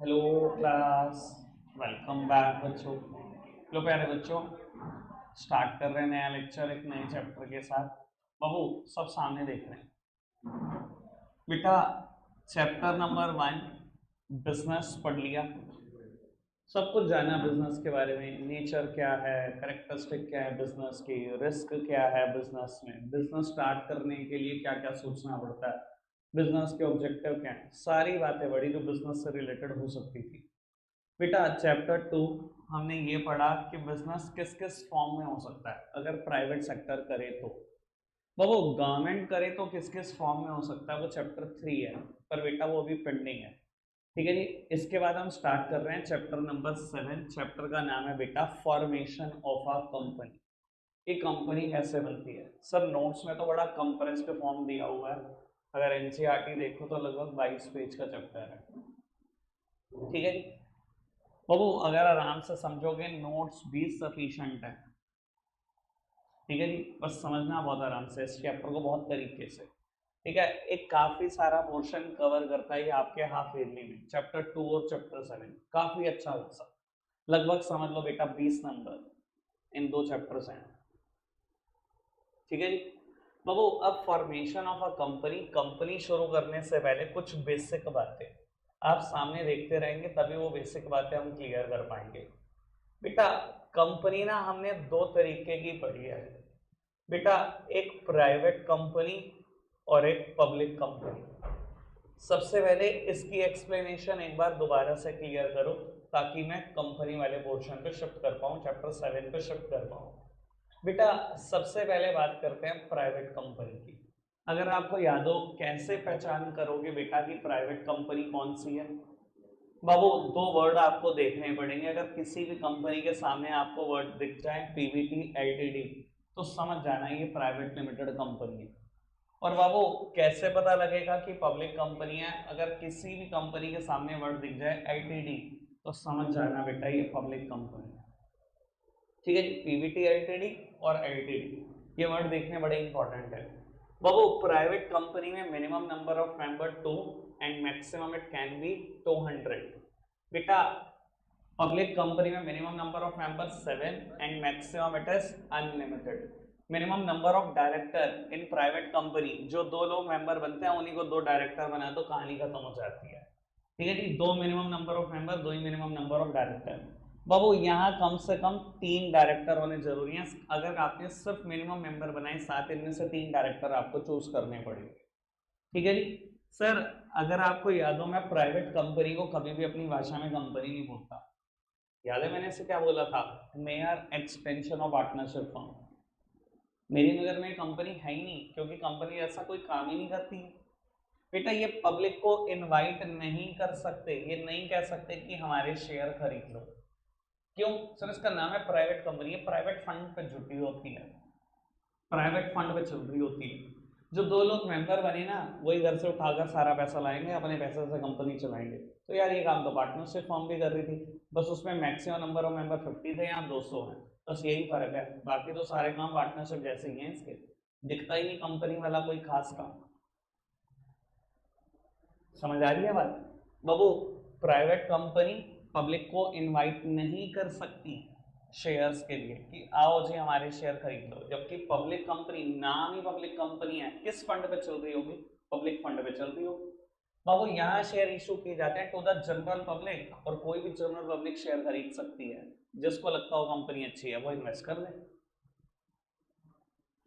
Hello class. Welcome back बच्चों। लो प्यारे बच्चों, स्टार्ट कर रहे हैं नया लेक्चर एक नए चैप्टर के साथ। बहू सब सामने देख रहे हैं बेटा। चैप्टर नंबर 1 बिजनेस पढ़ लिया, सब कुछ जाना बिजनेस के बारे में। नेचर क्या है, करेक्टरिस्टिक क्या है बिजनेस की, रिस्क क्या है बिजनेस में, बिजनेस स्टार्ट करने के लिए क्या क्या सोचना पड़ता है, बिजनेस के ऑब्जेक्टिव क्या है, सारी बातें बड़ी जो बिजनेस से रिलेटेड हो सकती थी। बेटा चैप्टर 2 हमने ये पढ़ा कि बिजनेस किस किस फॉर्म में हो सकता है अगर प्राइवेट सेक्टर करे तो। वो गवर्नमेंट करे तो किस किस फॉर्म में हो सकता है, वो चैप्टर 3 है, पर बेटा वो अभी पेंडिंग है। ठीक है जी। इसके बाद हम स्टार्ट कर रहे हैं चैप्टर नंबर 7। चैप्टर का नाम है बेटा फॉर्मेशन ऑफ अ कंपनी। ये कंपनी कैसे बनती है। सर नोट्स में तो बड़ा कंप्रेस्ड फॉर्म दिया हुआ है, अगर एनसीईआरटी देखो तो लगभग 22 पेज का चैप्टर है। ठीक है जी। बाबू अगर आराम से समझोगे नोट्स भी सफिशिएंट है। ठीक है जी, बस समझना बहुत आराम से इस चैप्टर को बहुत तरीके से। ठीक है, एक काफी सारा पोर्शन कवर करता है ये आपके हाफ ईयरली में, चैप्टर 2 और चैप्टर 7 काफी अच्छा हिस्सा। लगभग समझ लो बेटा 20 नंबर इन दो चैप्टर्स हैं। ठीक है जी। बाबू अब formation of a company, company शुरू करने से पहले कुछ बेसिक बातें आप सामने देखते रहेंगे, तभी वो बेसिक बातें हम क्लियर कर पाएंगे। बेटा कंपनी ना हमने दो तरीके की पढ़ी है बेटा, एक प्राइवेट कंपनी और एक पब्लिक कंपनी। सबसे पहले इसकी एक्सप्लेनेशन एक बार दोबारा से क्लियर करो, ताकि मैं कंपनी वाले पोर्शन पे शिफ्ट कर पाऊँ, चैप्टर 7 पे शिफ्ट कर पाऊँ। बेटा सबसे पहले बात करते हैं प्राइवेट कंपनी की। अगर आपको याद हो कैसे पहचान करोगे बेटा कि प्राइवेट कंपनी कौन सी है। बाबू दो वर्ड आपको देखने पड़ेंगे, अगर किसी भी कंपनी के सामने आपको वर्ड दिख जाए पीवीटी एलटीडी, तो समझ जाना ये प्राइवेट लिमिटेड कंपनी है। और बाबू कैसे पता लगेगा कि पब्लिक कंपनी है, अगर किसी भी कंपनी के सामने वर्ड दिख जाए एलटीडी, तो समझ जाना बेटा ये पब्लिक कंपनी है। ठीक है जी, पीवीटी एलटीडी और एलटीडी ये वर्ड देखने बड़े इंपॉर्टेंट है। बाबू प्राइवेट कंपनी में minimum number of member 2 and maximum it can be 200। बेटा पब्लिक कंपनी में minimum number of members 7 and maximum it is unlimited. Minimum number of director in private company, जो दो लोग member बनते हैं उन्हीं को दो डायरेक्टर बना दो, कहानी खत्म हो जाती है। ठीक है जी, दो मिनिमम नंबर ऑफ मेंबर, दो ही मिनिमम नंबर ऑफ डायरेक्टर। बाबू यहाँ कम से कम 3 डायरेक्टर होने जरूरी हैं। अगर आपने सिर्फ मिनिमम मेंबर बनाए 7, इनमें से 3 डायरेक्टर आपको चूज करने पड़ेंगे। ठीक है जी। सर अगर आपको याद हो, मैं प्राइवेट कंपनी को कभी भी अपनी भाषा में कंपनी नहीं बोलता। याद है मैंने इसे क्या बोला था, mayor extension of partnership firm. मेरी नजर में कंपनी है ही नहीं, क्योंकि कंपनी ऐसा कोई काम ही नहीं करती है। बेटा ये पब्लिक को इनवाइट नहीं कर सकते, ये नहीं कह सकते कि हमारे शेयर खरीद लो। क्यों सर, इसका नाम है प्राइवेट कंपनी, है प्राइवेट फंड पे जुटी होती है, प्राइवेट फंड पे चल रही होती है। जो दो लोग मेंबर बने ना, वही घर से उठाकर सारा पैसा लाएंगे, अपने पैसे से कंपनी चलाएंगे। तो यार ये काम तो पार्टनरशिप फॉर्म भी कर रही थी, बस उसमें मैक्सिमम नंबर ऑफ मेंबर 50 थे, यहाँ 200 है। बस यही फर्क है, बाकी तो सारे काम पार्टनरशिप जैसे ही हैं इसके। दिखता ही नहीं कंपनी वाला कोई खास काम। समझ आ रही है बात। बाबू प्राइवेट कंपनी पब्लिक को इनवाइट नहीं कर सकती शेयर्स के लिए कि आओ जी हमारे शेयर खरीद लो, जबकि पब्लिक कंपनी, नाम ही पब्लिक कंपनी है, किस फंड पे चल रही होगी, पब्लिक फंड पे चल रही होगी। बाबू यहाँ शेयर इशू किए जाते हैं टू द जनरल पब्लिक, और कोई भी जनरल पब्लिक शेयर खरीद सकती है, जिसको लगता हो कंपनी अच्छी है वो इन्वेस्ट कर ले।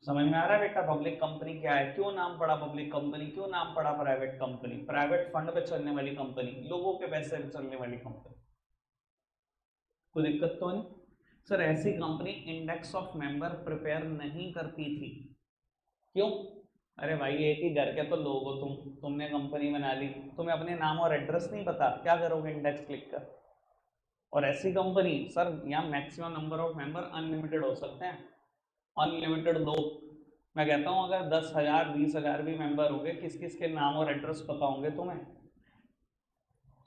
समझ में आ रहा है बेटा पब्लिक कंपनी क्या है, क्यों नाम पड़ा पब्लिक कंपनी, क्यों नाम पड़ा प्राइवेट कंपनी। प्राइवेट फंड पे चलने वाली कंपनी, लोगों के पैसे पे चलने वाली कंपनी। कोई दिक्कत तो नहीं। सर ऐसी company index of member prepare नहीं करती थी। क्यों। अरे भाई एक ही घर के तो लोग हो तुमने कंपनी बना ली, तुम्हें अपने नाम और एड्रेस नहीं पता, क्या करोगे इंडेक्स क्लिक कर। और ऐसी कंपनी सर यहाँ maximum number of member unlimited हो सकते हैं, अनलिमिटेड लोग। मैं कहता हूँ अगर 10,000 20,000 भी मेंबर होंगे, किस किस के नाम और एड्रेस पता होंगे तुम्हें।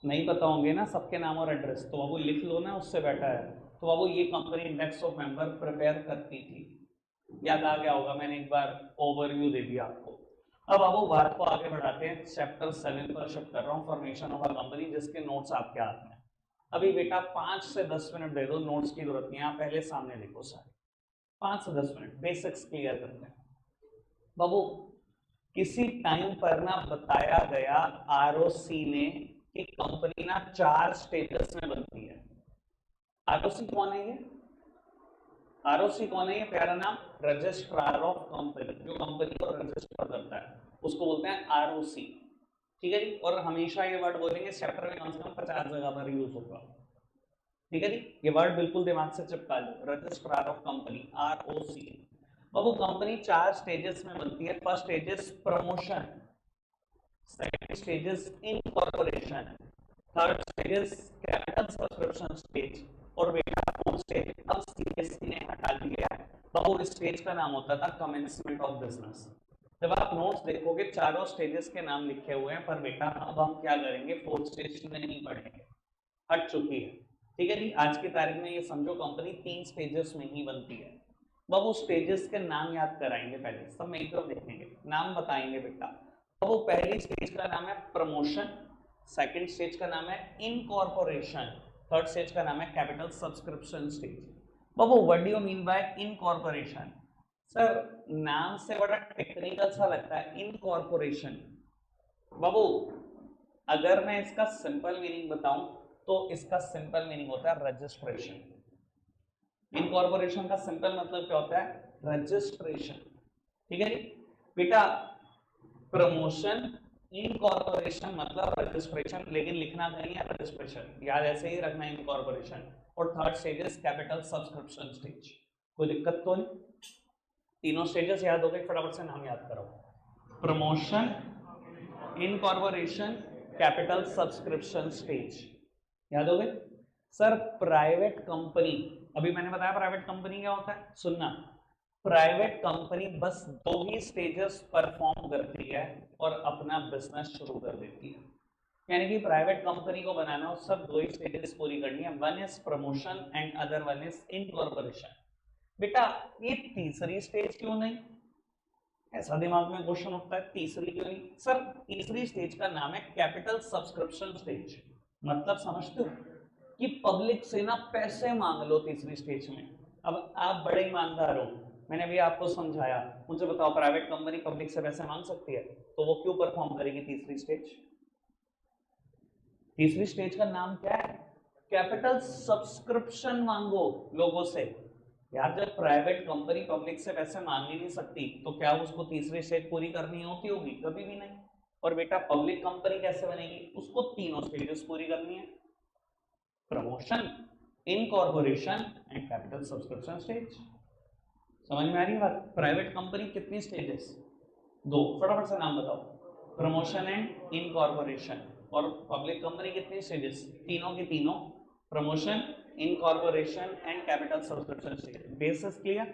नहीं पता होंगे ना सबके नाम और एड्रेस, तो बाबू लिख लो ना, उससे बेटर है। तो बाबू ये company index of member prepare करती थी। याद आ गया होगा, मैंने एक बार ओवरव्यू दे दिया आपको। अब बाबू बात को आगे बढ़ाते हैं, चैप्टर 7 पर शिफ्ट कर रहा हूँ, फॉर्मेशन ऑफ अ कंपनी, जिसके नोट्स आपके हाथ में। अभी बेटा 5 से 10 मिनट दे दो, नोट्स की जरूरत नहीं है, आप पहले सामने देखो सारे। 5 से 10 मिनट बेसिक्स क्लियर करते हैं। बाबू किसी टाइम पर ना बताया गया आरओसी ने कि कंपनी ना 4 स्टेजेस में बनती है। आरओसी कौन है ये? आरओसी कौन है ये? प्यारा नाम, रजिस्ट्रार ऑफ कंपनी, जो कंपनी को रजिस्टर करता है उसको बोलते हैं आरओसी। ठीक है जी, और हमेशा ये वर्ड बोलेंगे, चैप्टर में कम से कम 50 जगह पर यूज होगा। ठीक है जी, ये वर्ड बिल्कुल दिमाग से चिपका लो, रजिस्ट्रार ऑफ कंपनी, आरओसी। अब वो कंपनी 4 स्टेजेस में बनती है। First stage is promotion, second stage is incorporation, third stage is capital subscription stage, और बेटा फोर्थ स्टेज अब सीएससी ने हटा दिया है, तो वो स्टेज का नाम होता था कमेंसमेंट ऑफ बिजनेस। जब आप नोट्स देखोगे चारों स्टेजेस के नाम लिखे हुए हैं, पर बेटा अब हम क्या करेंगे, फोर्थ स्टेज नहीं पढ़ेंगे, हट चुकी है। ठीक है जी, आज की तारीख में ये समझो कंपनी 3 स्टेजेस में ही बनती है। अब वो स्टेजेस के नाम याद कराएंगे, पहले सब में एक तरफ देखेंगे, नाम बताएंगे बेटा। अब वो पहली स्टेज का नाम है प्रमोशन, सेकंड स्टेज का नाम है इनकॉर्पोरेशन, थर्ड स्टेज का नाम है capital subscription stage. Babu what do you mean by incorporation? Sir नाम से बड़ा टेक्निकल सा लगता है, इनकॉर्पोरेशन। बाबू अगर मैं इसका सिंपल मीनिंग बताऊं तो इसका सिंपल मीनिंग होता है रजिस्ट्रेशन। इनकॉर्पोरेशन का सिंपल मतलब क्या होता है? रजिस्ट्रेशन। ठीक है जी बेटा, प्रमोशन इनकॉर्पोरेशन मतलब रजिस्ट्रेशन, लेकिन लिखना नहीं है रजिस्ट्रेशन, याद ऐसे ही रखना इनकॉर्पोरेशन। और third stage is capital subscription stage. कोई दिक्कत तो नहीं? तीनों स्टेजेस याद हो गए, फटाफट से नाम याद करो। Promotion, incorporation, capital subscription stage, याद हो गए? सर प्राइवेट कंपनी, अभी मैंने बताया प्राइवेट कंपनी क्या होता है, सुनना। प्राइवेट कंपनी बस 2 ही स्टेजेस परफॉर्म करती है और अपना बिजनेस शुरू कर देती है। यानी कि प्राइवेट कंपनी को बनाना हो, सब 2 ही स्टेजेस पूरी करनी है, one is promotion and other one is incorporation. बेटा ये तीसरी स्टेज क्यों नहीं? ऐसा दिमाग में क्वेश्चन उठता है, तीसरी क्यों नहीं? सर तीसरी स्टेज का नाम है कैपिटल सब्सक्रिप्शन स्टेज। मतलब समझते हो कि पब्लिक से ना पैसे मांग लो तीसरी स्टेज में। अब आप बड़े ईमानदार हो, मैंने अभी आपको समझाया, मुझे बताओ प्राइवेट कंपनी पब्लिक से पैसे मांग सकती है, तो वो क्यों परफॉर्म करेगी तीसरी स्टेज? तीसरी स्टेज का नाम क्या है? कैपिटल सब्सक्रिप्शन मांगो लोगों से। यार जब प्राइवेट कंपनी पब्लिक से पैसे मांग ही नहीं सकती, तो क्या उसको तीसरी स्टेज पूरी करनी होती होगी? कभी भी नहीं। और बेटा पब्लिक कंपनी कैसे बनेगी? उसको तीनों स्टेजेस पूरी करनी है, promotion, incorporation and capital subscription stage. समझ में आ रही है बात? प्राइवेट कंपनी कितनी स्टेजेस? 2, फटाफट से नाम बताओ। Promotion and incorporation. और पब्लिक कंपनी कितनी स्टेजेस? तीनों की तीनों, promotion, incorporation and capital subscription stage. Basis clear?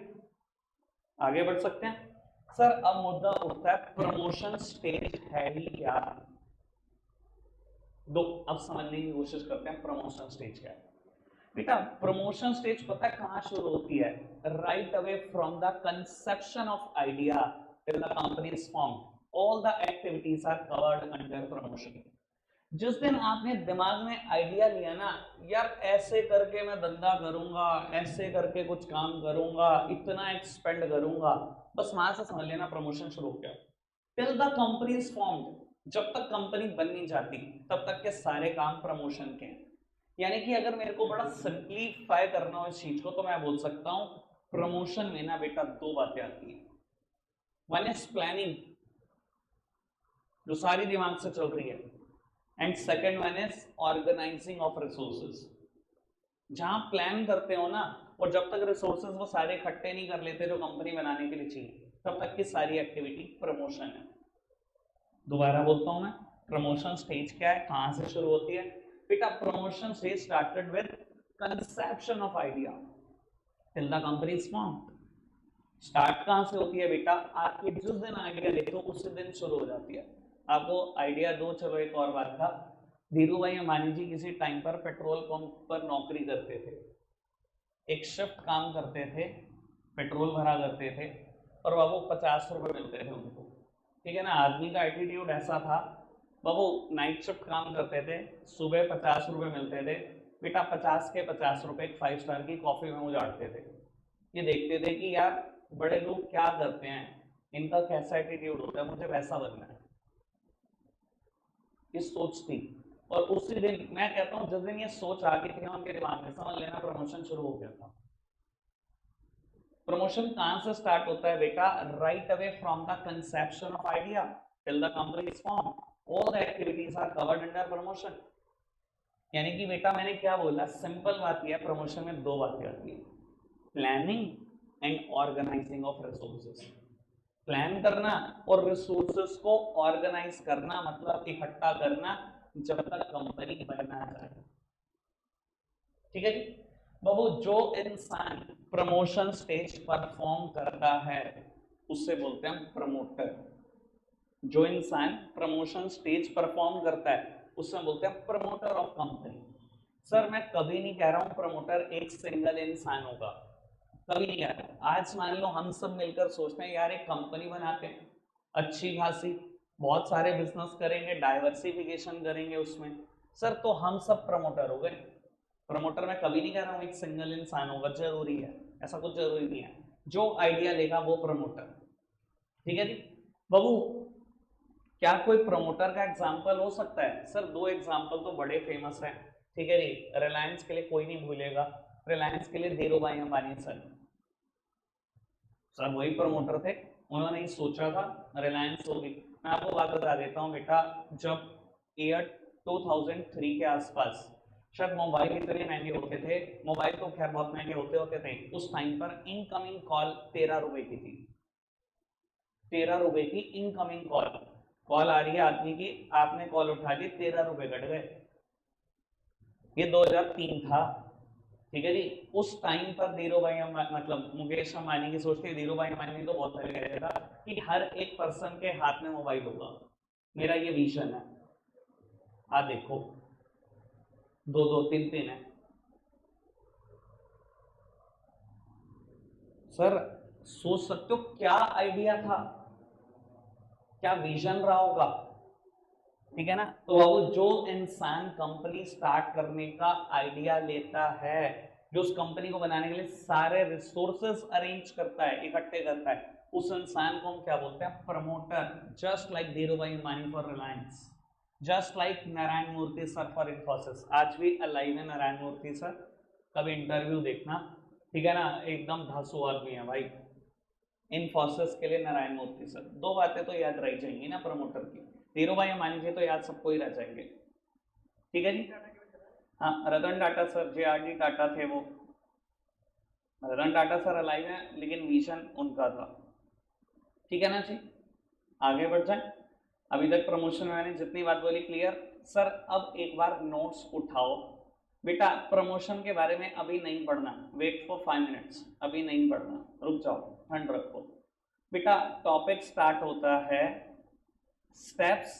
आगे बढ़ सकते हैं। सर अब मुद्दा उठता है प्रमोशन स्टेज है ही क्या? दो, अब समझने की कोशिश करते हैं प्रमोशन स्टेज क्या है। बेटा प्रमोशन स्टेज पता है कहां शुरू होती है? Right away from the conception of idea till the company is formed all the activities are covered under promotion. जिस दिन आपने दिमाग में आइडिया लिया ना, यार ऐसे करके मैं धंधा करूंगा, ऐसे करके कुछ काम करूंगा, इतना एक्सपेंड करूंगा, बस वहां से समझ लेना प्रमोशन शुरू हो गया। Till the company is formed, जब तक कंपनी बन नहीं जाती तब तक के सारे काम प्रमोशन के हैं। यानी कि अगर मेरे को बड़ा सिंप्लीफाई करना हो इस चीज को, तो मैं बोल सकता हूं प्रमोशन में ना बेटा 2 बातें आती हैं। वन इज प्लानिंग, जो सारी दिमाग से चल रही है, and second one is organising of resources. जहां प्लान करते हो ना, और जब तक रिसोर्सेज वो सारे इकट्ठे नहीं कर लेते जो कंपनी बनाने के लिए चाहिए, तब तक की सारी एक्टिविटी प्रमोशन है। दोबारा बोलता हूं मैं, प्रमोशन स्टेज क्या है, कहां से शुरू होती है? बेटा promotion stage started with conception of idea till the company is formed. Start कहां से होती है बेटा? आपके जिस दिन आइडिया लेते हो उसी दिन शुरू हो जाती है। आपको आइडिया दो, चलो एक और बात था, धीरू भाई अंबानी जी किसी टाइम पर पेट्रोल पंप पर नौकरी करते थे, एक शिफ्ट काम करते थे, पेट्रोल भरा करते थे, और बाबू 50 रुपए मिलते थे उनको। ठीक है ना। आदमी का एटीट्यूड ऐसा था, बाबू नाइट शिफ्ट काम करते थे, सुबह 50 रुपए मिलते थे, बेटा 50 के 50 रुपए 5 स्टार की कॉफी में उजाड़ते थे। ये देखते थे कि यार बड़े लोग क्या करते हैं, इनका कैसा एटीट्यूड होता है, मुझे वैसा बनना है, ये सोच थी। और उसी दिन मैं कहता हूँ जिस दिन ये सोच आ गई थी ना उनके दिमाग में, समझ लेना प्रमोशन शुरू हो गया था। प्रमोशन कहां से स्टार्ट होता है बेटा? Right away from the conception of idea till the company is form, all the activities are covered under promotion. यानी कि बेटा मैंने क्या बोला, सिंपल बात यह है, प्रमोशन में दो बातें आती है, planning and organising of resources. Plan करना और रिसोर्सेज को ऑर्गेनाइज करना, मतलब इकट्ठा करना, जब तक कंपनी बनना चाहे। ठीक है जी बाबू, जो इंसान प्रमोशन स्टेज परफॉर्म करता है उससे बोलते हैं प्रमोटर। जो इंसान प्रमोशन स्टेज परफॉर्म करता है उससे बोलते हैं प्रमोटर ऑफ कंपनी। सर मैं कभी नहीं कह रहा हूं प्रमोटर एक सिंगल इंसान होगा, कभी नहीं कह रहा। आज मान लो हम सब मिलकर सोचते हैं यार एक कंपनी बनाते हैं अच्छी खासी, बहुत सारे बिजनेस करेंगे, डाइवर्सिफिकेशन करेंगे उसमें, सर तो हम सब प्रमोटर हो गए। प्रमोटर मैं कभी नहीं कह रहा हूं एक सिंगल इंसान होगा, जरूरी है, ऐसा कुछ जरूरी नहीं है, जो आइडिया लेगा वो प्रमोटर। ठीक है जी बाबू, क्या कोई प्रमोटर का एग्जाम्पल हो सकता है? सर दो एग्जाम्पल तो बड़े फेमस हैं। ठीक है जी, रिलायंस के लिए कोई नहीं भूलेगा, रिलायंस के लिए धीरू भाई अंबानी सर, सर वही प्रमोटर थे, उन्होंने ही सोचा था रिलायंस होगी। मैं आपको बात बता देता हूँ बेटा, जब ईयर 2003 के आसपास शायद मोबाइल इतने महंगे होते थे, मोबाइल तो खैर बहुत महंगे होते थे, उस टाइम पर इनकमिंग कॉल 13 रुपए की थी। 13 रुपए की इनकमिंग कॉल, कॉल आ रही है आदमी की, आपने कॉल उठा ली, 13 रुपए कट गए। ये 2003 था। ठीक है जी, उस टाइम पर धीरू भाई मतलब मुकेश अंबानी की सोच थी, धीरू भाई अंबानी ने तो बहुत पहले कह दिया था कि हर एक पर्सन के हाथ में मोबाइल होगा, मेरा ये विजन है। हाँ देखो, दो दो तीन तीन है। सर सोच सकते हो क्या आइडिया था, क्या विजन रहा होगा। ठीक है ना। तो बाबू जो इंसान कंपनी स्टार्ट करने का आइडिया लेता है, जो उस कंपनी को बनाने के लिए सारे रिसोर्सेस अरेंज करता है, इकट्ठे करता है, उस इंसान को हम क्या बोलते हैं? Promoter. Just like Dhirubhai Ambani for Reliance, just like Narayana Murthy sir for Infosys. आज भी अलाइव है नारायण मूर्ति सर, कभी इंटरव्यू देखना, ठीक है ना, एकदम धांसू आदमी है भाई। इन्फोसिस के लिए नारायण मूर्ति सर, दो बातें तो याद रही जाएंगी ना प्रमोटर की, धीरू भाई अंबानी जी तो याद सबको ही रह जाएंगे। ठीक है जी। हाँ रतन टाटा सर, जे.आर.डी. टाटा थे वो, रतन टाटा सर अलाइव है लेकिन विजन उनका था। ठीक है ना जी, आगे बढ़ जाए। अभी तक प्रमोशन में मैंने जितनी बात बोली क्लियर। सर अब एक बार नोट्स उठाओ बेटा, प्रमोशन के बारे में अभी नहीं पढ़ना, वेट फॉर 5 मिनट्स, अभी नहीं पढ़ना, रुक जाओ, ठंड रखो बेटा। टॉपिक स्टार्ट होता है steps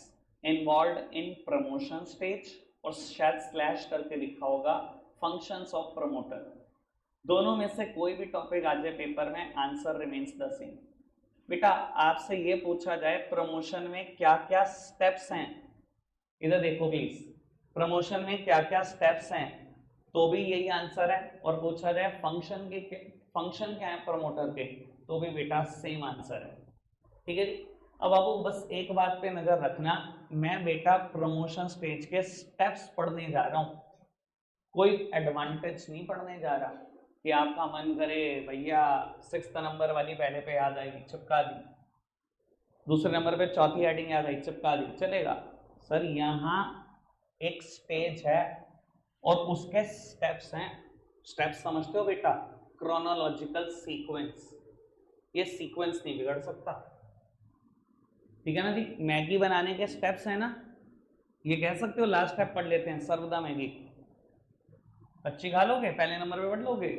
involve in promotion stage, और शायद स्लैश करके लिखा होगा फंक्शंस ऑफ प्रमोटर। दोनों में से कोई भी टॉपिक आ जाए पेपर में, आंसर रिमेन्स द सेम। बेटा आपसे ये पूछा जाए प्रमोशन में क्या क्या स्टेप्स हैं, इधर देखो प्लीज, प्रमोशन में क्या क्या स्टेप्स हैं, तो भी यही आंसर है। और पूछा जाए फंक्शन के, फंक्शन क्या है प्रमोटर के, तो भी बेटा सेम आंसर है। ठीक है जी। अब आपको बस एक बात पे नजर रखना, मैं बेटा प्रमोशन स्टेज के स्टेप्स पढ़ने जा रहा हूं, कोई एडवांटेज नहीं पढ़ने जा रहा कि आपका मन करे भैया 6th नंबर वाली पहले पे याद आएगी चिपका दी, दूसरे नंबर पे चौथी हेडिंग याद आई चिपका दी, चलेगा। सर यहाँ एक स्टेज है और उसके स्टेप्स हैं। स्टेप्स समझते हो बेटा? क्रोनोलॉजिकल सीक्वेंस, ये सीक्वेंस नहीं बिगड़ सकता। ठीक है ना जी। मैगी बनाने के स्टेप्स है ना, ये कह सकते हो लास्ट स्टेप पढ़ लेते हैं, सर्व द मैगी, अच्छी खा लोगे, पहले नंबर पे पढ़ लोगे।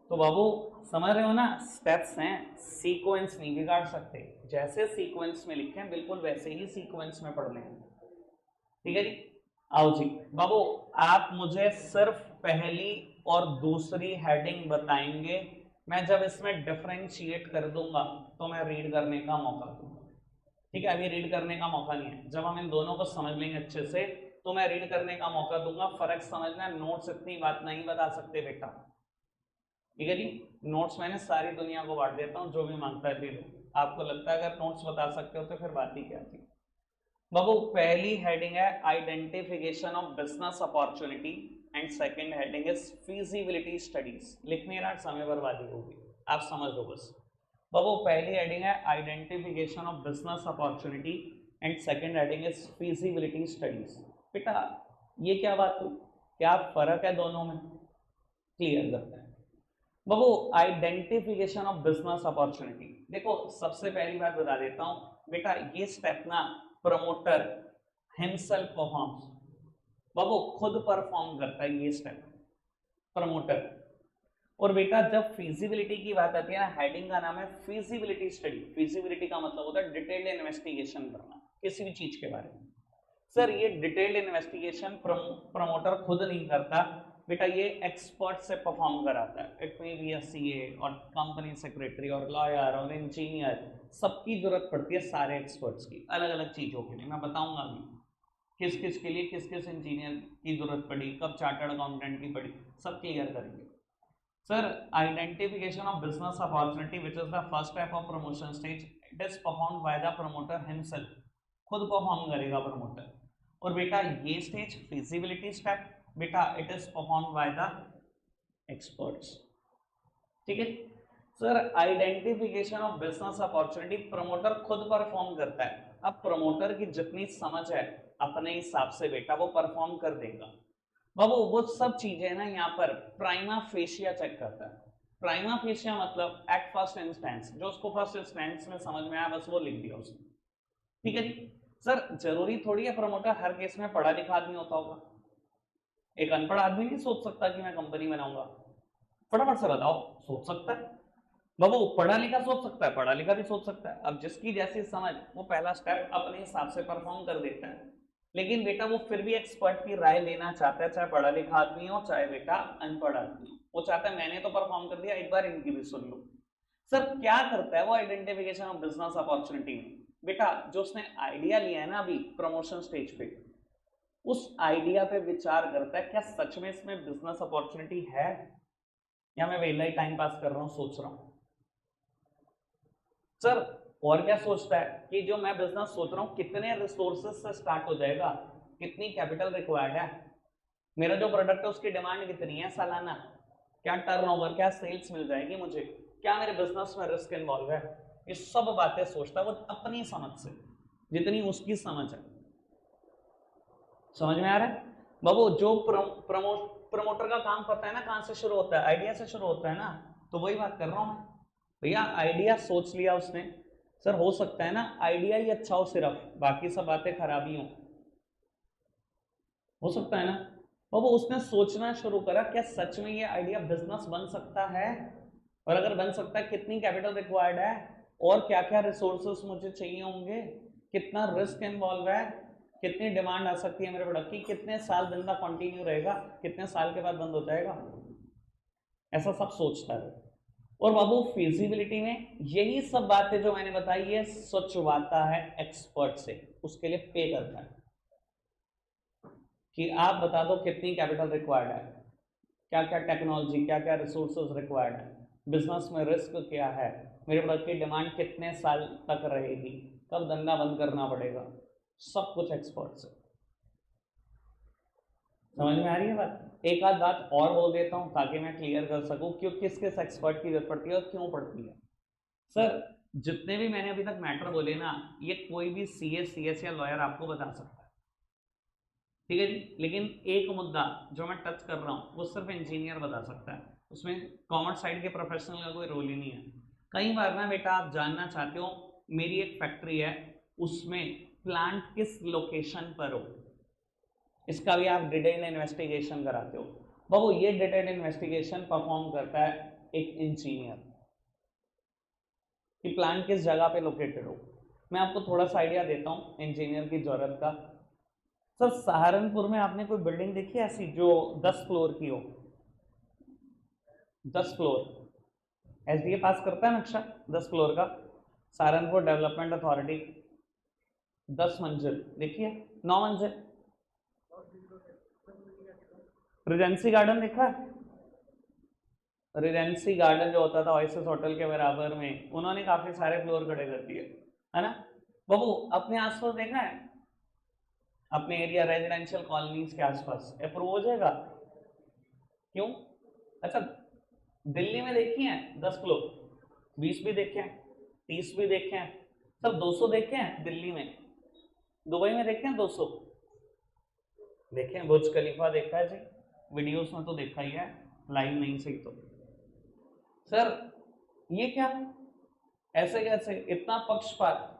तो बाबू समझ रहे हो ना, स्टेप्स हैं, सीक्वेंस नहीं बिगाड़ सकते, जैसे सीक्वेंस में लिखे हैं बिल्कुल वैसे ही सीक्वेंस में पढ़ने हैं। ठीक है जी। आओ जी बाबू, आप मुझे सिर्फ पहली और दूसरी हेडिंग बताएंगे मैं जब इसमें डिफरेंशिएट कर दूंगा तो मैं रीड करने का मौका दूंगा। ठीक है, अभी रीड करने का मौका नहीं है, जब हम इन दोनों को समझ लेंगे अच्छे से तो मैं रीड करने का मौका दूंगा। फर्क समझना, नोट्स इतनी बात नहीं बता सकते बेटा। ठीक है जी, नोट्स मैंने सारी दुनिया को बांट देता हूँ, जो भी मांगता है दे दो। आपको लगता है अगर नोट्स बता सकते हो तो फिर बात ही क्या थी। बाबू पहली हेडिंग है identification of business opportunity and second heading is feasibility studies. लिखने का समय बर्बादी होगी, आप समझ लो बस। बाबू पहली हेडिंग है identification of business opportunity and second heading is feasibility studies. बेटा ये क्या बात हुई, क्या फर्क है दोनों में, क्लियर करते हैं। बाबू आइडेंटिफिकेशन ऑफ बिजनेस अपॉर्चुनिटी, देखो सबसे पहली बात बता देता हूं बेटा, ये स्टेप ना प्रमोटर हिमसेल्फ परफॉर्म्स। बाबू खुद परफॉर्म करता है ये स्टेप प्रमोटर। और बेटा जब फिजिबिलिटी की बात आती है ना, हेडिंग का नाम है फिजिबिलिटी स्टडी। फिजिबिलिटी का मतलब होता है डिटेल्ड इन्वेस्टिगेशन करना किसी भी चीज के बारे में। सर ये डिटेल्ड इन्वेस्टिगेशन प्रमोटर खुद नहीं करता बेटा, ये एक्सपर्ट से परफॉर्म कराता है। It may be a CA और कंपनी सेक्रेटरी और लॉयर और इंजीनियर, सबकी जरूरत पड़ती है सारे एक्सपर्ट्स की अलग अलग चीजों के लिए। मैं बताऊंगा अभी किस किस के लिए किस किस इंजीनियर की जरूरत पड़ी, कब चार्टर्ड अकाउंटेंट की पड़ी, सब क्लियर करेंगे। Sir identification of business opportunity which is the first step of promotion stage, it is performed by the promoter himself. खुद परफॉर्म करेगा प्रमोटर। और बेटा ये स्टेज फिजिबिलिटी स्टेप बेटा it is performed by the experts. ठीक है sir, identification of business opportunity promoter खुद perform करता है। अब प्रमोटर की जितनी समझ है अपने हिसाब से बेटा वो परफॉर्म कर देगा। बाबू वो सब चीजें ना यहाँ पर प्राइमा फेशिया चेक करता है। प्राइमा फेशिया मतलब एट फर्स्ट इंस्टेंस, जो उसको फर्स्ट इंस्टेंस में समझ में आया बस वो लिख दिया उसने। ठीक है जी सर, जरूरी थोड़ी है प्रमोटर हर केस में पढ़ा लिखा आदमी होता होगा। एक अनपढ़ आदमी नहीं सोच सकता कि मैं कंपनी बनाऊंगा, फटाफट से बताओ, सोच सकता है। बाबू पढ़ा लिखा सोच सकता है, पढ़ा लिखा भी सोच सकता है। अब जिसकी जैसी समझ वो पहला स्टेप अपने हिसाब से परफॉर्म कर देता है। लेकिन बेटा वो फिर भी एक्सपर्ट की राय लेना चाहता है, चाहे पढ़ा लिखा आदमी हो चाहे बेटा अनपढ़ आदमी हो। वो चाहता है मैंने तो परफॉर्म कर दिया, एक बार इनकी भी सुन लो। सर क्या करता है वो आइडेंटिफिकेशन ऑफ बिजनेस अपॉर्चुनिटी में, बेटा जो उसने आइडिया लिया है ना अभी प्रमोशन स्टेज पे, उस आइडिया पे विचार करता है क्या सच में इसमें बिजनेस अपॉर्चुनिटी है या मैं वेला ही टाइम पास कर रहा हूं, सोच रहा हूं। सर और क्या सोचता है कि जो मैं बिजनेस सोच रहा हूं कितने रिसोर्सेज से स्टार्ट हो जाएगा, कितनी कैपिटल रिक्वायर्ड है, मेरा जो प्रोडक्ट है उसकी डिमांड कितनी है सालाना, क्या टर्नओवर, क्या सेल्स मिल जाएगी मुझे, क्या मेरे बिजनेस में रिस्क इन्वॉल्व है, ये सब बातें सोचता है वो अपनी समझ से, जितनी उसकी समझ है। समझ में आ रहा है बाबू, जो प्रमोटर का काम पता है ना कहां से शुरू होता है, आइडिया से शुरू होता है ना। तो वही बात कर रहा हूं मैं भैया, आइडिया सोच लिया उसने। सर हो सकता है ना आइडिया ही अच्छा हो सिर्फ, बाकी सब बातें खराबी हो सकता है ना। बाबू उसने सोचना शुरू करा क्या सच में ये आइडिया बिजनेस बन सकता है, और अगर बन सकता है कितनी कैपिटल रिक्वायर्ड है, और क्या क्या रिसोर्सेस मुझे चाहिए होंगे, कितना रिस्क इन्वॉल्व है, कितनी डिमांड आ सकती है मेरे प्रोडक्ट की, कितने साल धंधा कंटिन्यू रहेगा, कितने साल के बाद बंद हो जाएगा, ऐसा सब सोचता है। और बाबू फिजिबिलिटी में यही सब बातें जो मैंने बताई है सोचवाता है एक्सपर्ट से, उसके लिए पे करता है कि आप बता दो कितनी कैपिटल रिक्वायर्ड है, क्या क्या टेक्नोलॉजी, क्या क्या रिसोर्सेज रिक्वायर्ड है, बिजनेस में रिस्क क्या है, मेरे प्रोडक्ट की डिमांड कितने साल तक रहेगी, कब धंधा बंद करना पड़ेगा, सब कुछ एक्सपर्ट से। समझ में आ रही है बात। एक आध बात और बोल देता हूं ताकि मैं क्लियर कर सकूं क्यों किस किस एक्सपर्ट की जरूरत पड़ती है और क्यों पड़ती है। सर जितने भी मैंने अभी तक मैटर बोले ना, ये कोई भी सीए सीएस या लॉयर आपको बता सकता है। ठीक है जी, लेकिन एक मुद्दा जो मैं टच कर रहा हूँ वो सिर्फ इंजीनियर बता सकता है, उसमें कॉमर्स साइड के प्रोफेशनल का कोई रोल ही नहीं है। कई बार ना बेटा आप जानना चाहते हो मेरी एक फैक्ट्री है उसमें प्लांट किस लोकेशन पर हो, इसका भी आप डिटेल इन्वेस्टिगेशन कराते हो। बाबू ये डिटेल इन्वेस्टिगेशन परफॉर्म करता है एक इंजीनियर कि प्लांट किस जगह पे लोकेटेड हो। मैं आपको थोड़ा सा आइडिया देता हूँ इंजीनियर की जरूरत का। सर सहारनपुर में आपने कोई बिल्डिंग देखी है ऐसी जो 10 फ्लोर की हो, 10 फ्लोर, एसडीए पास करता है नक्शा 10 फ्लोर का, सहारनपुर डेवलपमेंट अथॉरिटी 10 मंजिल, देखिए 9 मंजिल। रिजेंसी गार्डन देखा है? रिजेंसी गार्डन जो होता था ओएसिस होटल के बराबर में, उन्होंने काफी सारे फ्लोर खड़े कर दिए, है ना बाबू? अपने आसपास देखा है? अपने एरिया रेजिडेंशियल कॉलोनीज के आसपास अप्रूव हो जाएगा? क्यों? अच्छा, दिल्ली में देखी है 10 फ्लोर, 20 भी देखे हैं, 30 भी देखे हैं, सब 200 देखे हैं दिल्ली में। दुबई में देखे हैं 200 देखे हैं? बुर्ज खलीफा देखा है जी? वीडियोस में तो देखा ही है, लाइव नहीं सही तो। सर ये क्या, ऐसे कैसे, इतना पक्षपात?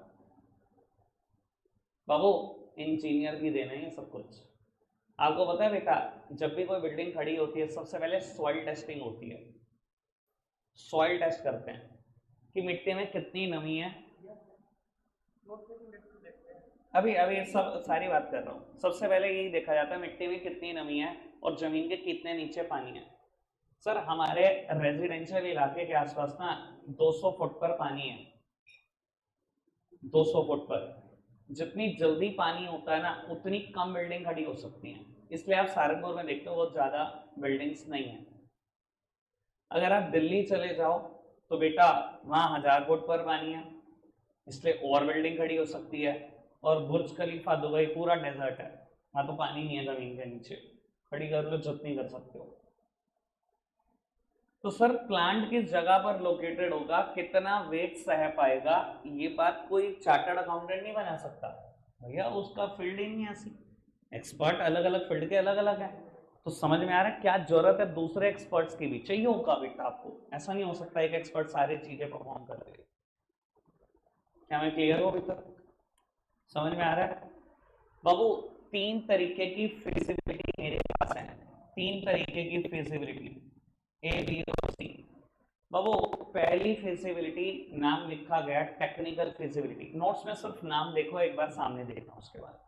बाबू इंजीनियर की देना है सब कुछ। आपको पता है बेटा, जब भी कोई बिल्डिंग खड़ी होती है सबसे पहले सॉइल टेस्टिंग होती है। सॉइल टेस्ट करते हैं कि मिट्टी में कितनी नमी है। अभी अभी सब सारी बात कर रहा हूँ। सबसे पहले यही देखा जाता है मिट्टी में कितनी नमी है और जमीन के कितने नीचे पानी है। सर हमारे रेजिडेंशियल इलाके के आसपास ना 200 फुट पर पानी है, 200 फुट पर। जितनी जल्दी पानी होता है ना उतनी कम बिल्डिंग खड़ी हो सकती है, इसलिए आप सहारनपुर में देखते हो बहुत ज्यादा बिल्डिंग्स नहीं है। अगर आप दिल्ली चले जाओ तो बेटा वहां 1000 फुट पर पानी है, इसलिए और बिल्डिंग खड़ी हो सकती है। और बुर्ज खलीफा दुबई पूरा डेजर्ट है, वहां तो पानी नहीं है जमीन के नीचे, खड़ी कर लो जितनी कर सकते हो। तो सर प्लांट किस जगह पर लोकेटेड होगा, कितना वेट सह पाएगा, ये बात कोई चार्टर्ड अकाउंटेंट नहीं बना सकता भैया, उसका फील्ड ही नहीं ऐसी। एक्सपर्ट अलग अलग फील्ड के अलग अलग है। तो समझ में आ रहा है क्या जरूरत है दूसरे एक्सपर्ट्स की भी चाहिए होगा बेटा आपको। ऐसा नहीं हो सकता एक एक्सपर्ट सारी चीजें परफॉर्म कर दे। क्या मैं क्लियर हूं अभी तक? समझ में आ रहा है बाबू? 3 तरीके की फिजिबिलिटी मेरे पास है, 3 तरीके की फिजिबिलिटी, ए बी और सी। बाबू पहली फिजिबिलिटी नाम लिखा गया टेक्निकल फिजिबिलिटी, नोट्स में सिर्फ नाम देखो एक बार, सामने देखना, उसके बाद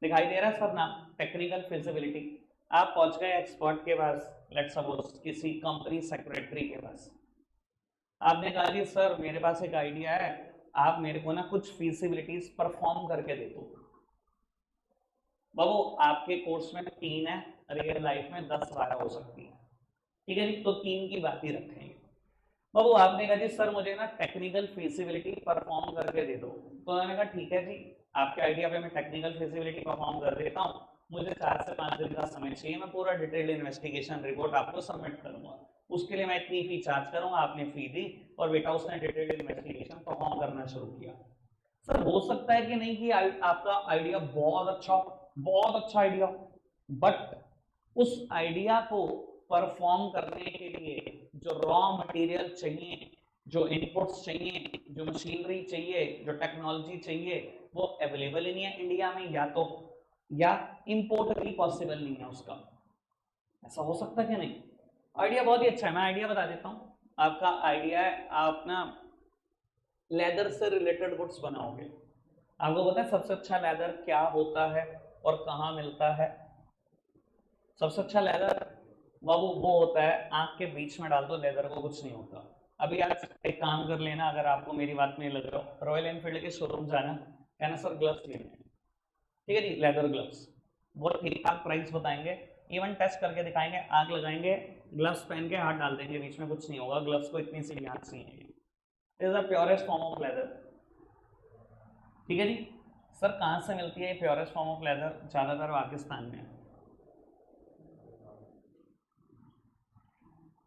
दिखाई दे रहा है सब नाम। टेक्निकल फिजिबिलिटी, आप पहुंच गए एक्सपर्ट के पास, लेट्स सपोज किसी कंपनी सेक्रेटरी के पास। आपने कहा जी सर मेरे पास एक आइडिया है, आप मेरे को ना कुछ फिजिबिलिटीज परफॉर्म करके दे दो। बाबू आपके कोर्स में 3 है, रियल लाइफ में 10-12 हो सकती है, ठीक है जी? तो 3 की बात ही रखेंगे। बाबू आपने कहा जी सर मुझे ना टेक्निकल फिजिबिलिटी परफॉर्म करके दे दो। तो मैंने कहा ठीक है जी, आपके आइडिया पे मैं टेक्निकल फिजिबिलिटी परफॉर्म कर देता हूँ, मुझे 4 से 5 दिन का समय चाहिए, मैं पूरा डिटेल्ड इन्वेस्टिगेशन रिपोर्ट आपको सबमिट करूंगा, उसके लिए मैं इतनी फी चार्ज करूंगा। आपने फी दी और बेटा उसने डिटेल्ड इन्वेस्टिगेशन परफॉर्म करना शुरू किया। सर हो सकता है कि नहीं कि आपका आइडिया बहुत अच्छा आइडिया, बट उस आइडिया को परफॉर्म करने के लिए जो रॉ मटेरियल चाहिए, जो इनपुट्स चाहिए, जो मशीनरी चाहिए, जो टेक्नोलॉजी चाहिए, वो अवेलेबल ही नहीं है इंडिया में, या इंपोर्ट भी पॉसिबल नहीं है उसका। ऐसा हो सकता है कि नहीं? आइडिया बहुत ही अच्छा है, मैं आइडिया बता देता हूँ। आपका आइडिया है आप ना लेदर से रिलेटेड गुड्स बनाओगे। आपको पता है सबसे अच्छा लेदर क्या होता है और कहाँ मिलता है? सबसे अच्छा लेदर बाबू वो होता है आंख के बीच में डाल दो लेदर को, कुछ नहीं होता। अभी आज एक काम कर लेना, अगर आपको मेरी बात में लग रहा हो, रॉयल एनफील्ड के शोरूम जाना, कहना सर ग्लव्स लेने, ठीक है जी, लेदर ग्लव्स, वो ठीक ठाक प्राइस बताएंगे, इवन टेस्ट करके दिखाएंगे, आग लगाएंगे, ग्लव्स पहन के हाथ डाल देंगे, बीच में कुछ नहीं होगा, ग्लव्स को इतनी सी आग सी है। Is the purest form of leather, ठीक है जी। सर कहाँ से मिलती है प्योरेस्ट फॉर्म ऑफ लेदर? ज्यादातर पाकिस्तान में।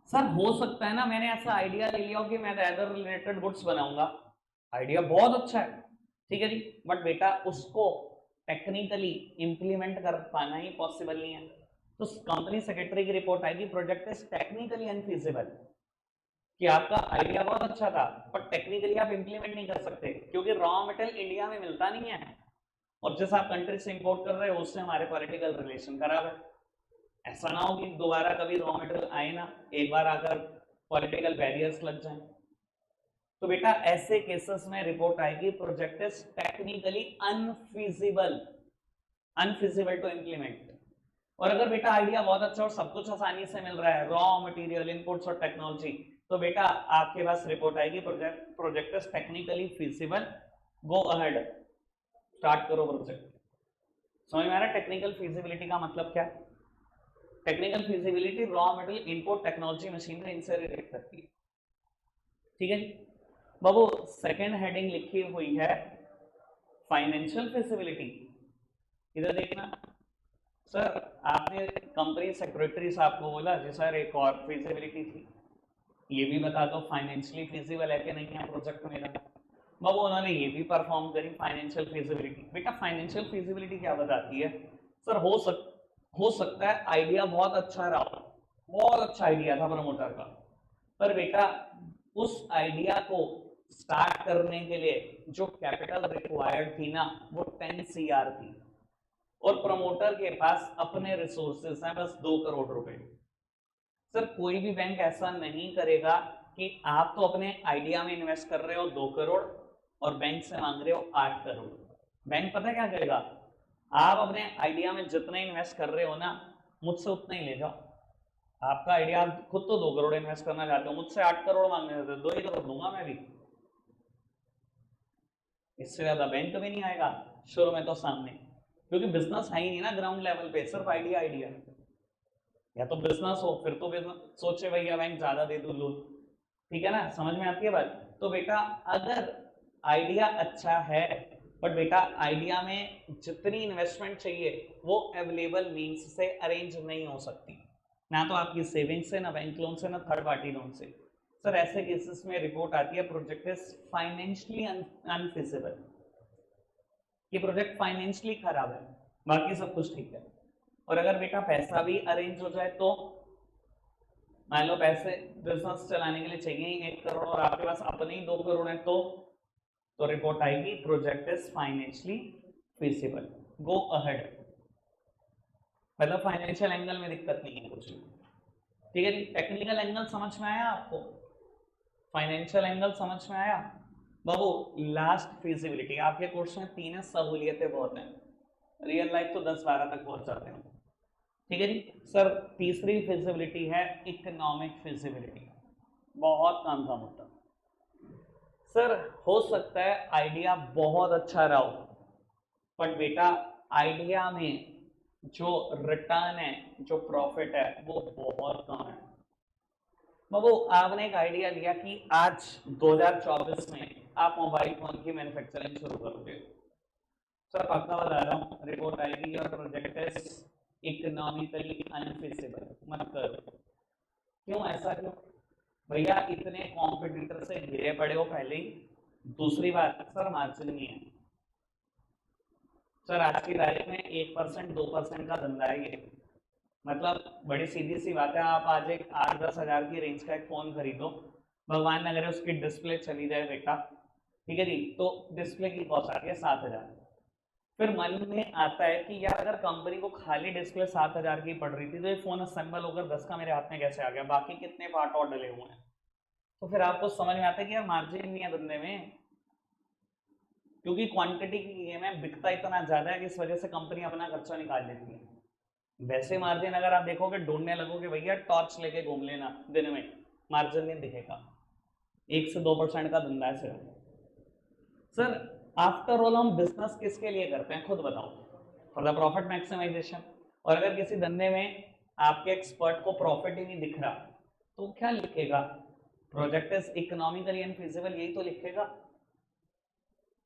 सर हो सकता है ना मैंने ऐसा आइडिया ले लिया हो कि मैं लेदर रिलेटेड गुड्स बनाऊंगा, आइडिया बहुत अच्छा है, ठीक है जी, बट बेटा उसको टेक्निकली इंप्लीमेंट कर पाना ही पॉसिबल नहीं है। तो कंपनी सेक्रेटरी की रिपोर्ट आएगी प्रोजेक्ट इज टेक्निकली अनफीजिबल, कि आपका आइडिया बहुत अच्छा था पर टेक्निकली आप इंप्लीमेंट नहीं कर सकते क्योंकि रॉ मटेरियल इंडिया में मिलता नहीं है, और जैसा आप कंट्री से इंपोर्ट कर रहे हो उससे हमारे पॉलिटिकल रिलेशन खराब है। ऐसा ना हो कि दोबारा कभी रॉ मटेरियल आए ना, एक बार आकर पॉलिटिकल बैरियर्स लग जाएं। तो बेटा ऐसे केसेस में रिपोर्ट आएगी project is technically unfeasible, unfeasible to implement. और अगर बेटा आइडिया बहुत अच्छा और सब कुछ आसानी से मिल रहा है, रॉ मटेरियल, इनपुट्स और टेक्नोलॉजी, तो बेटा आपके पास रिपोर्ट आएगी, project is technically feasible, go ahead, start करो प्रोजेक्ट। समझ में आ रहा है टेक्निकल फीजिबिलिटी का मतलब क्या? Technical feasibility raw material, input, technology, machinery, इनसे रिलेट करती है। ठीक है जी बाबू, सेकेंड हेडिंग लिखी हुई है फाइनेंशियल फीजिबिलिटी। इधर देखना सर, आपने कंपनी सेक्रेटरी साहब को बोला जी सर एक और फीजिबिलिटी थी, ये भी बता दो फाइनेंशियली फीजिबल है कि नहीं है प्रोजेक्ट मेरा। बाबू उन्होंने ये भी परफॉर्म करी फाइनेंशियल फीजिबिलिटी। बेटा फाइनेंशियल फीजिबिलिटी क्या बताती है? सर हो सकता है आइडिया बहुत अच्छा रहा, बहुत अच्छा आइडिया था प्रमोटर का, पर बेटा उस आइडिया को स्टार्ट करने के लिए जो कैपिटल रिक्वायर्ड थी ना वो 10 CR थी, और प्रमोटर के पास अपने रिसोर्सेस हैं बस 2 करोड़ रुपए। सर कोई भी बैंक ऐसा नहीं करेगा कि आप तो अपने आइडिया में इन्वेस्ट कर रहे हो 2 करोड़ और बैंक से मांग रहे हो 8 करोड़। बैंक पता है क्या करेगा? आप अपने आइडिया में जितना इन्वेस्ट कर रहे हो ना मुझसे उतना ही ले जाओ। आपका आइडिया, आप खुद तो 2 करोड़ इन्वेस्ट करना चाहते हो, मुझसे 8 करोड़ मांगने देते, 2 ही करोड़ दूंगा मैं भी, इससे ज्यादा बैंक भी नहीं आएगा शुरू में तो सामने, क्योंकि बिजनेस है ही नहीं ना ग्राउंड लेवल पे, सिर्फ आइडिया आइडिया। या तो बिजनेस हो फिर तो बिजनेस सोचे भैया बैंक ज्यादा दे दू लोन, ठीक है ना, समझ में आती है बात? तो बेटा अगर आइडिया अच्छा है बट बेटा आइडिया में जितनी इन्वेस्टमेंट चाहिए वो अवेलेबल मींस से अरेंज नहीं हो सकती, ना तो आपकी सेविंग्स से, ना बैंक लोन से, ना थर्ड पार्टी लोन से। सर ऐसे केसेस में रिपोर्ट आती है प्रोजेक्ट इज फाइनेंशियली अनफिजिबल, कि प्रोजेक्ट फाइनेंशियली खराब है, बाकी सब कुछ ठीक है। और अगर बेटा पैसा भी अरेंज हो जाए तो मान लो पैसे बिजनेस चलाने के लिए चाहिए ही 1 करोड़ और आपके पास अपने ही 2 करोड़ है, तो रिपोर्ट आएगी project is financially feasible, go ahead. मतलब फाइनेंशियल एंगल में दिक्कत नहीं है कुछ, ठीक है जी। टेक्निकल एंगल समझ में आया आपको? फाइनेंशियल एंगल समझ में आया? बाबू लास्ट फीजिबिलिटी, आपके कोर्स में 3 सहूलियतें बहुत हैं, रियल लाइफ तो 10-12 तक पहुंच जाते हैं, ठीक है जी। सर तीसरी फिजिबिलिटी है इकोनॉमिक फिजिबिलिटी, बहुत काम का मुद्दा। सर हो सकता है आइडिया बहुत अच्छा रहा हो बट बेटा आइडिया में जो रिटर्न है, जो प्रॉफिट है वो बहुत कम है। बाबू आपने एक आइडिया लिया कि आज 2024 में आप मोबाइल फोन की मैन्युफैक्चरिंग शुरू करोगे, सर पक्का बता रहा हूँ रिपोर्ट आएगी और प्रोजेक्ट इज इकोनॉमिकली अनफिजिबल, मत करो। क्यों ऐसा क्यों? भैया इतने कॉम्पिटिटर से घिरे पड़े हो पहले ही, दूसरी बात सर मार्जिन नहीं है। सर आज की तारीख में 1% 2% का धंधा है ये, मतलब बड़ी सीधी सी बात है, आप आज एक 8-10 हजार की रेंज का एक फोन खरीदो, भगवान न करे उसकी डिस्प्ले चली जाए बेटा, ठीक है जी, तो डिस्प्ले की कॉस्ट आती है 7,000। फिर मन में आता है कि यार अगर कंपनी को खाली डिस्प्ले 7,000 की पड़ रही थी तो ये फोन असेंबल होकर 10 का मेरे हाथ में कैसे आ गया, बाकी कितने पार्ट और डले हुए हैं। तो फिर आपको समझ में आता है कि यार मार्जिन नहीं है धंधे में, क्योंकि क्वांटिटी की गेम है, बिकता इतना ज्यादा है कि इस वजह से कंपनी अपना खर्चा निकाल लेती है। वैसे मार्जिन अगर आप देखोगे, ढूंढने लगोगे भैया टॉर्च लेके घूम लेना दिन में, मार्जिन नहीं दिखेगा, 1 से 2% का धंधा है सिर्फ। सर आफ्टर ऑल हम बिजनेस किसके लिए करते हैं खुद बताओ? For the profit maximisation. और अगर किसी धंधे में आपके एक्सपर्ट को प्रॉफिट ही नहीं दिख रहा तो क्या लिखेगा? प्रोजेक्ट इज इकोनॉमिकली अनफीजिबल, यही तो लिखेगा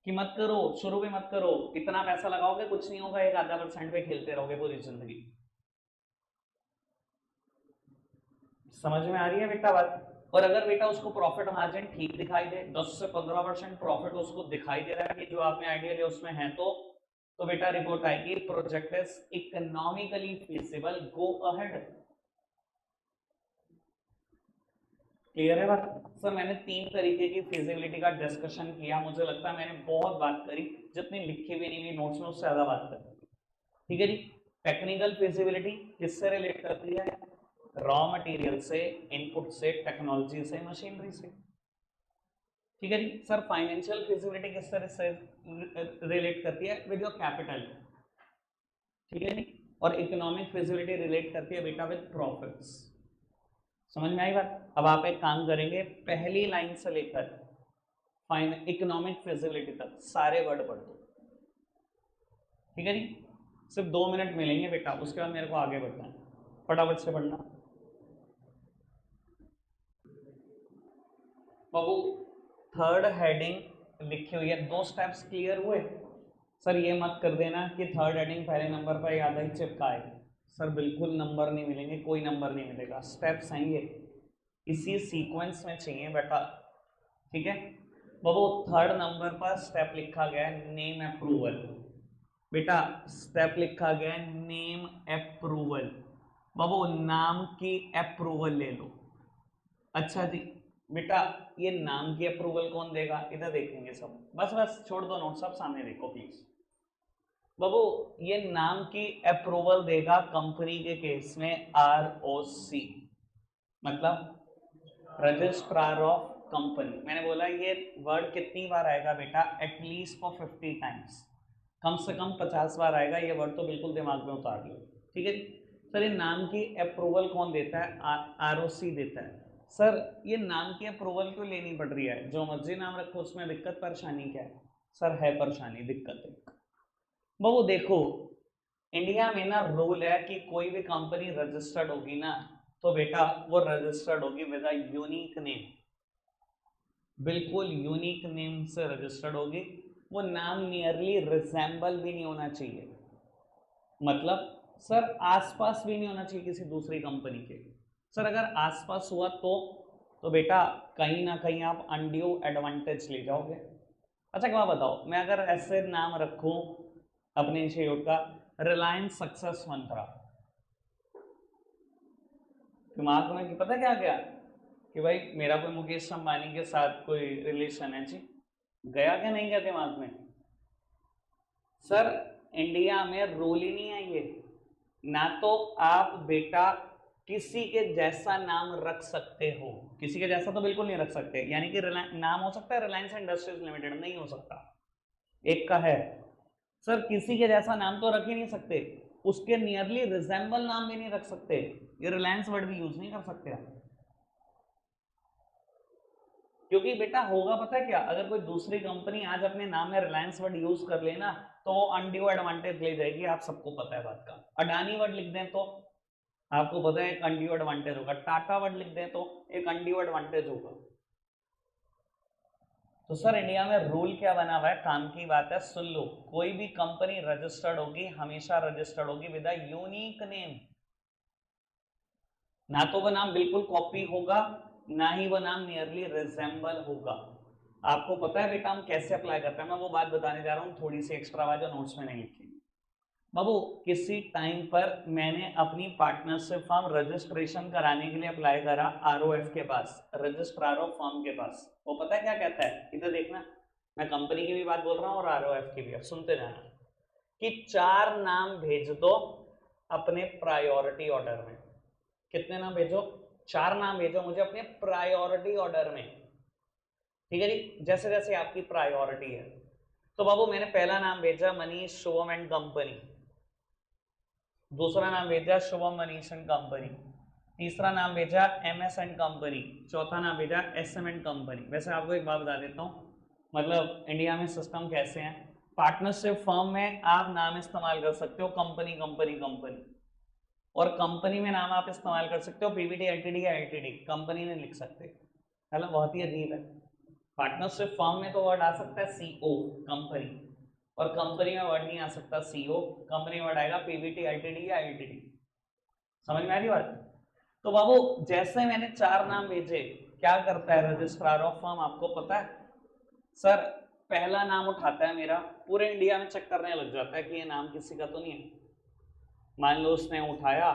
कि मत करो, शुरू में मत करो, इतना पैसा लगाओगे कुछ नहीं होगा, 1-आधा% पे खेलते रहोगे पूरी जिंदगी। समझ में आ रही है बेटा बात? और अगर बेटा उसको प्रॉफिट मार्जिन ठीक दिखाई दे, 10 से 15% प्रॉफिट उसको दिखाई दे रहा है कि जो आपने आइडिया लिया उसमें है, तो बेटा रिपोर्ट आएगी project is economically feasible, go ahead. Clear है बात? सर मैंने 3 तरीके की फिजिबिलिटी का डिस्कशन किया, मुझे लगता है मैंने बहुत बात करी, जितनी लिखी भी नहीं हुई नोट्स में उससे ज्यादा बात कर, ठीक है जी। टेक्निकल फिजिबिलिटी किससे रिलेट करती है? रॉ मटेरियल से, इनपुट से, टेक्नोलॉजी से, मशीनरी से, ठीक है जी। सर फाइनेंशियल फिजिबिलिटी किस तरह से रिलेट करती है? विद योर कैपिटल, ठीक है जी। और इकोनॉमिक फिजिबिलिटी रिलेट करती है बेटा विद प्रॉफिट्स। समझ में आई बात? अब आप एक काम करेंगे, पहली लाइन से लेकर फाइन इकोनॉमिक फिजिबिलिटी तक सारे वर्ड पढ़ दो, ठीक है जी? सिर्फ 2 मिनट मिलेंगे बेटा, उसके बाद मेरे को आगे बढ़ना है, फटाफट से पढ़ना। बाबू थर्ड हेडिंग लिखी हुई है, 2 स्टेप्स क्लियर हुए? सर ये मत कर देना कि थर्ड हेडिंग पहले नंबर पर याद ही चिपकाए, सर बिल्कुल नंबर नहीं मिलेंगे, कोई नंबर नहीं मिलेगा, स्टेप्स हैं ये, इसी सीक्वेंस में चाहिए बेटा, ठीक है? बाबू थर्ड नंबर पर स्टेप लिखा गया है नेम अप्रूवल, बेटा स्टेप लिखा गया है नेम अप्रूवल, बाबू नाम की अप्रूवल ले लो। अच्छा जी बेटा, ये नाम की अप्रूवल कौन देगा? इधर देखेंगे सब, बस बस छोड़ दो नोट, सब सामने देखो प्लीज। बाबू ये नाम की अप्रूवल देगा कंपनी के केस में ROC, मतलब रजिस्ट्रार ऑफ कंपनी। मैंने बोला ये वर्ड कितनी बार आएगा बेटा? एटलीस्ट फॉर 50 टाइम्स, कम से कम 50 बार आएगा ये वर्ड, तो बिल्कुल दिमाग में उतार लो, ठीक है? सर ये नाम की अप्रूवल कौन देता है? ROC देता है। सर ये नाम की अप्रूवल क्यों लेनी पड़ रही है? जो मर्जी नाम रखो, उसमें दिक्कत परेशानी क्या है? सर है परेशानी, दिक्कत है। वो देखो इंडिया में ना रूल है कि कोई भी कंपनी रजिस्टर्ड होगी ना, तो बेटा वो रजिस्टर्ड होगी विद अ यूनिक नेम, बिल्कुल यूनिक नेम से रजिस्टर्ड होगी। वो नाम नियरली रिजेंबल भी नहीं होना चाहिए, मतलब सर आसपास भी नहीं होना चाहिए किसी दूसरी कंपनी के। सर अगर आसपास हुआ तो बेटा कहीं ना कहीं आप अनड्यू एडवांटेज ले जाओगे। अच्छा क्या बताओ, मैं अगर ऐसे नाम रखूं अपने इंस्टीट्यूट का, रिलायंस सक्सेस मंत्रा, दिमाग में पता क्या गया कि भाई मेरा कोई मुकेश अंबानी के साथ कोई रिलेशन है जी, गया क्या नहीं गया दिमाग में? सर इंडिया में रूल ही नहीं है ये, ना तो आप बेटा किसी के जैसा नाम रख सकते हो, किसी के जैसा तो बिल्कुल नहीं रख सकते, यानी कि नाम हो सकता है रिलायंस इंडस्ट्रीज लिमिटेड, नहीं हो सकता, एक का है। सर किसी के जैसा नाम तो रख ही नहीं सकते, उसके नियरली रिजेंबल नाम भी नहीं रख सकते, ये रिलायंस वर्ड भी यूज नहीं कर सकते आप, क्योंकि बेटा होगा पता है क्या, अगर कोई दूसरी कंपनी आज अपने नाम में रिलायंस वर्ड यूज कर लेना तो वो अनड्यू एडवांटेज ले जाएगी, आप सबको पता है बात का। अडानी वर्ड लिख दें तो आपको पता है एक अनड्यू एडवांटेज होगा, टाटा वर्ड लिख दें तो एक अनड्यू एडवांटेज होगा। तो सर इंडिया में रूल क्या बना हुआ है, काम की बात है सुन लो, कोई भी कंपनी रजिस्टर्ड होगी हमेशा रजिस्टर्ड होगी विद अ यूनिक नेम, ना तो वो नाम बिल्कुल कॉपी होगा, ना ही वो नाम नियरली रिजेंबल होगा। आपको पता है बेटा हम कैसे अप्लाई करते हैं, मैं वो बात बताने जा रहा हूँ थोड़ी सी एक्स्ट्रा बात जो नोट्स में नहीं लिखी। बाबू किसी टाइम पर मैंने अपनी पार्टनरशिप फर्म रजिस्ट्रेशन कराने के लिए अप्लाई करा ROF के पास, रजिस्ट्रार ऑफ फर्म के पास, वो पता है क्या कहता है, इधर देखना, मैं कंपनी की भी बात बोल रहा हूँ और ROF की भी, अब सुनते जाना, कि 4 नाम भेज दो अपने प्रायोरिटी ऑर्डर में। कितने नाम भेजो? 4 नाम भेजो मुझे अपने प्रायोरिटी ऑर्डर में, ठीक है जी, जैसे जैसे आपकी प्रायोरिटी है। तो बाबू मैंने पहला नाम भेजा मनीष शुभम एंड कंपनी, दूसरा नाम भेजा शुभम मनीष एंड कंपनी, तीसरा नाम भेजा MS एंड कंपनी, चौथा नाम भेजा SM एंड कंपनी। वैसे आपको एक बात बता देता हूँ, मतलब इंडिया में सिस्टम कैसे हैं, पार्टनरशिप फर्म में आप नाम इस्तेमाल कर सकते हो कंपनी कंपनी कंपनी, और कंपनी में नाम आप इस्तेमाल कर सकते हो PVT LTD या LTD, कंपनी नहीं लिख सकते, मतलब बहुत ही अजीब है। पार्टनरशिप फर्म में तो वर्ड आ सकता है CO कंपनी, और कंपनी में वर्ड नहीं आ सकता CO, कंपनी वर्ड आएगा PVT LTD या LTD। समझ में आ रही बात? तो बाबू जैसे मैंने 4 नाम भेजे, क्या करता है रजिस्ट्रार ऑफ फर्म आपको पता है? सर पहला नाम उठाता है मेरा, पूरे इंडिया में चेक करने लग जाता है कि ये नाम किसी का तो नहीं है, मान लो उसने उठाया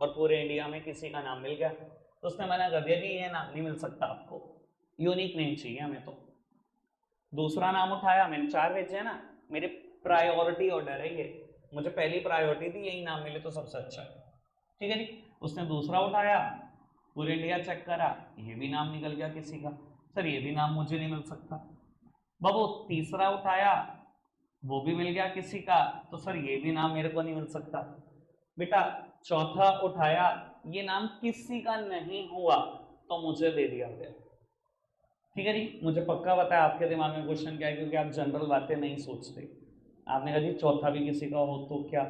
और पूरे इंडिया में किसी का नाम मिल गया, तो उसने मना कर दिया कि ये नाम नहीं मिल सकता आपको, यूनिक नेम चाहिए हमें। तो दूसरा नाम उठाया, मैंने 4 भेजे ना, मेरे प्रायोरिटी ऑर्डर है ये, मुझे पहली प्रायोरिटी थी यही नाम मिले तो सबसे अच्छा है, ठीक है जी। उसने दूसरा उठाया, पूरे इंडिया चेक करा, ये भी नाम निकल गया किसी का, सर ये भी नाम मुझे नहीं मिल सकता। बाबू तीसरा उठाया, वो भी मिल गया किसी का, तो सर ये भी नाम मेरे को नहीं मिल सकता। बेटा चौथा उठाया, ये नाम किसी का नहीं हुआ तो मुझे दे दिया गया। ठीक है जी, मुझे पक्का पता है आपके दिमाग में क्वेश्चन क्या है, क्योंकि आप जनरल बातें नहीं सोचते। आपने कहा जी चौथा भी किसी का हो तो क्या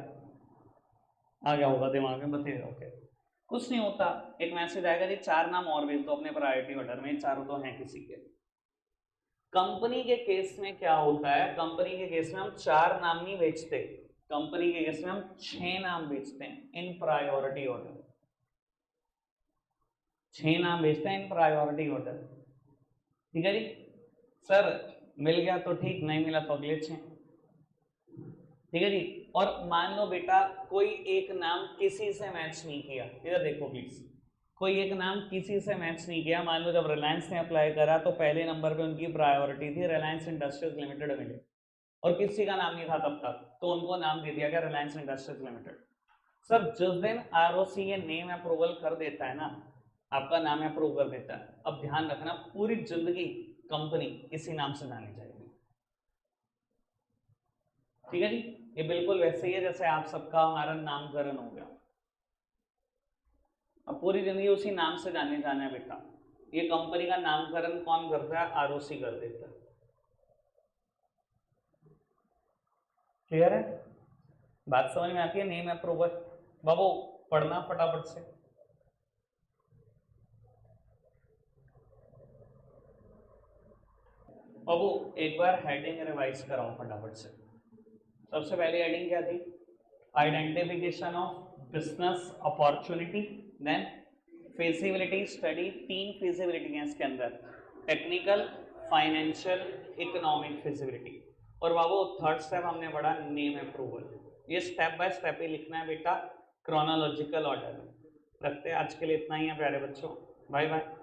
आ गया होगा दिमाग में, बताइएगा। ओके, कुछ नहीं होता, एक मैसेज आएगा जी 4 नाम और भेज दो अपने प्रायोरिटी ऑर्डर में, चारों तो हैं किसी के। कंपनी के केस में क्या होता है, कंपनी के केस में हम 4 नाम नहीं भेजते, कंपनी के केस में हम 6 नाम भेजते हैं इन प्रायोरिटी ऑर्डर। 6 नाम भेजते हैं इन प्रायोरिटी ऑर्डर। ठीक है जी, सर मिल गया तो ठीक, नहीं मिला तो अगले 6। ठीक है जी, और मान लो बेटा कोई एक नाम किसी से मैच नहीं किया, इधर देखो प्लीज, कोई एक नाम किसी से मैच नहीं किया। मान लो जब रिलायंस ने अप्लाई करा तो पहले नंबर पे उनकी प्रायोरिटी थी रिलायंस इंडस्ट्रीज लिमिटेड मिले, और किसी का नाम नहीं था तब तक, तो उनको नाम दे दिया गया रिलायंस इंडस्ट्रीज लिमिटेड। सर जिस दिन आरओसी ये नेम अप्रूवल कर देता है ना, आपका नाम अप्रूव कर देता है, अब ध्यान रखना पूरी जिंदगी कंपनी इसी नाम से जानी जाएगी। ठीक है जी, ये बिल्कुल वैसे ही है जैसे आप सबका हमारा नामकरण हो गया, अब पूरी जिंदगी उसी नाम से जाने जाना है बेटा। ये कंपनी का नामकरण कौन करता है, आरओसी कर देता है। क्लियर है, बात समझ में आती है। नेम अप्रूवल बाबू पढ़ना फटाफट से। बाबू एक बार हेडिंग रिवाइज कराओ फटाफट से। सबसे पहली हेडिंग क्या थी, identification of business opportunity, then feasibility study, 3 feasibility है इसके अंदर, टेक्निकल, फाइनेंशियल, इकोनॉमिक फिजिबिलिटी। और बाबू थर्ड स्टेप हमने पढ़ा नेम अप्रूवल। ये स्टेप बाय स्टेप ही लिखना है बेटा, क्रोनोलॉजिकल ऑर्डर में। रखते हैं आज के लिए इतना ही है प्यारे बच्चों, बाय बाय।